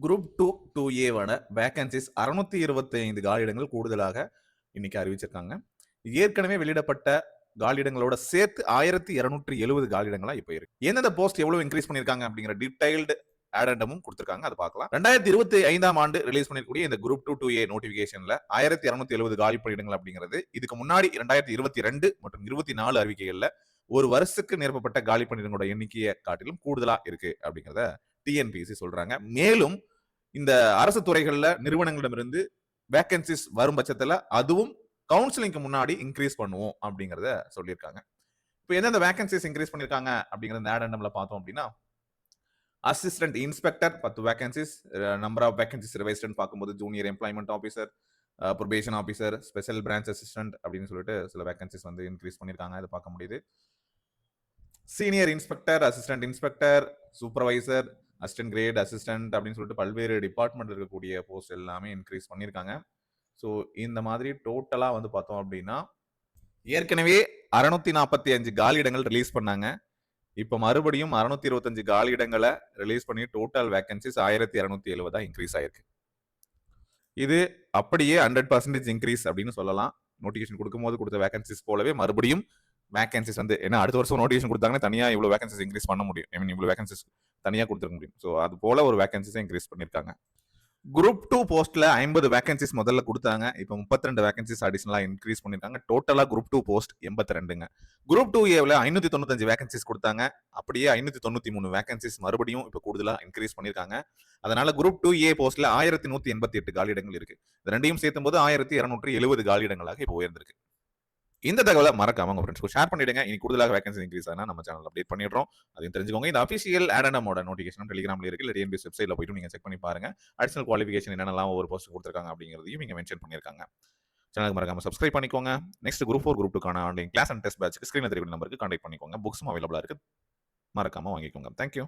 Group 2 2A vacancies 625 காலியிடங்கள் கூடுதலாக இன்னைக்கு அறிவிச்சிருக்காங்க. ஏற்கனவே வெளியிடப்பட்ட காலியிடங்களோட சேர்த்து 1270 காலியிடங்களா இப்ப இருக்கு. எந்தெந்த போஸ்ட் எவ்வளவு இன்க்ரீஸ் பண்ணிருக்காங்க அப்படிங்கிற டீடைல்டு ஆடண்டமும் கொடுத்திருக்காங்க. அதை பார்க்கலாம். 2025ஆம் ஆண்டு ரிலீஸ் பண்ணிருக்கக்கூடிய இந்த குரூப் 2 2A நோட்டிபிகேஷன்ல 1270 காலி பணியிடங்கள் அப்படிங்கிறது இதுக்கு முன்னாடி 2022 மற்றும் 24 அறிவிக்கைகள்ல ஒரு வருஷத்துக்கு நிரப்பப்பட்ட காலி பணியிடங்களோட எண்ணிக்கையை காட்டிலும் கூடுதலா இருக்கு அப்படிங்கிறத டிஎன்பிஎஸ்சி சொல்றாங்க. மேலும் இந்த அரசு துறைகள்ல நிறுவனங்களிடமிருந்து வேகன்சிஸ் வரும் பட்சத்துல அதுவும் கவுன்சிலிங்க்கு முன்னாடி இன்க்ரீஸ் பண்ணுவோம் அப்படிங்கறத சொல்லியிருக்காங்க. இப்போ எந்தெந்த வேகன்சிஸ் இன்க்ரீஸ் பண்ணிருக்காங்க அப்படிங்கறது ஆடண்டம்ல பார்த்தோம் அப்படின்னா, assistant inspector 10 vacancies, number of vacancies ரிவைஸ்ட்னு பார்க்கும்போது junior employment officer, probation officer, special branch assistant அப்படின்னு சொல்லிட்டு சில வேகன்சிஸ் வந்து இன்க்ரீஸ் பண்ணிருக்காங்க. இதை பார்க்க முடியுது. Senior inspector, assistant inspector, supervisor, assistant great, assistant அப்படின்னு சொல்லிட்டு பல்வேறு டிபார்ட்மெண்ட் இருக்கக்கூடிய போஸ்ட் எல்லாமே இன்க்ரீஸ் பண்ணியிருக்காங்க. ஸோ இந்த மாதிரி டோட்டலா வந்து பார்த்தோம் அப்படின்னா ஏற்கனவே 645 காலியிடங்கள் ரிலீஸ் பண்ணாங்க. இப்போ மறுபடியும் 625 காலியிடங்களை ரிலீஸ் பண்ணி டோட்டல் வேகன்சிஸ் 1270 இன்க்ரீஸ் ஆயிருக்கு. இது அப்படியே 100% இன்க்ரீஸ் அப்படின்னு சொல்லலாம். நோட்டிபிகேஷன் கொடுக்கும்போது கொடுத்த வேகன்சிஸ் போலவே மறுபடியும் வேகன்சிஸ் வந்து ஏன்னா அடுத்த வருஷம் நோட்டிஃபிகேஷன் கொடுத்தாங்கன்னா தனியா இவ்வளவு வேகன்சிஸ் இன்க்ரீஸ் பண்ண முடியும். ஐ மீன் இவ்வளவு வேகன்சிஸ் தனியா கொடுத்துருக்க முடியும். ஸோ அது போல ஒரு வேகன்சிஸை இன்க்ரீஸ் பண்ணிருக்காங்க. குரூப் 2 போஸ்ட்ல 50 வேகன்சிஸ் முதல்ல கொடுத்தாங்க. இப்போ 32 வேகன்சிஸ் அடிஷனலா இன்க்ரீஸ் பண்ணிருக்காங்க. டோட்டலா குரூப் 2 போஸ்ட் 82ங்க. குரூப் 2A 595 வேகன்சிஸ் கொடுத்தாங்க. அப்படியே 593 வேகன்சிஸ் மறுபடியும் இப்போ கூடுதலா இன்க்ரீஸ் பண்ணிருக்காங்க. அதனால குரூப் 2A போஸ்ட்ல 1188 காலியிடங்கள் இருக்கு. இது ரெண்டையும் சேர்த்தும் போது 1270 காலியிடங்களாக இப்போ உயர்ந்திருக்கு. இந்த தகவலை மறக்காம உங்க ஃப்ரெண்ட்ஸ்க்கு ஷேர் பண்ணிடுங்க. இனி கூடுதலாக வேகன்சி இன்க்ரீஸ் ஆனா நம்ம சேனல் அப்டேட் பண்ணிடுறோம். அதையும் தெரிஞ்சுக்கோங்க. இந்த அபிஷியல் ஆடனமோட நோட்டிஃபிகேஷன் டெலிகிராம்ல இருக்கு. இல்லை டிஎன்பிஎஸ் வெப்சைட்ல போயிட்டு நீங்க செக் பண்ணி பாருங்க. அடிஷனல் குவாலிஃபிகேஷன் என்னென்னலாம் ஒவ்வொரு போஸ்ட் கொடுத்துருக்காங்க அப்படிங்கிறதையும் இங்க மென்ஷன் பண்ணியிருக்காங்க. சேனலுக்கு மறக்காம சப்ஸ்கிரைப் பண்ணிக்கோங்க. Next group 4 group 2 online class and test பேட்ச்க்கு ஸ்கிரீன்ல தெரியும் நம்பருக்கு கான்டாக்ட் பண்ணிக்கோங்க. புக்ஸும் அவைலபிளா இருக்கு. மறக்காம வாங்கிக்கோங்க. தேங்க்யூ.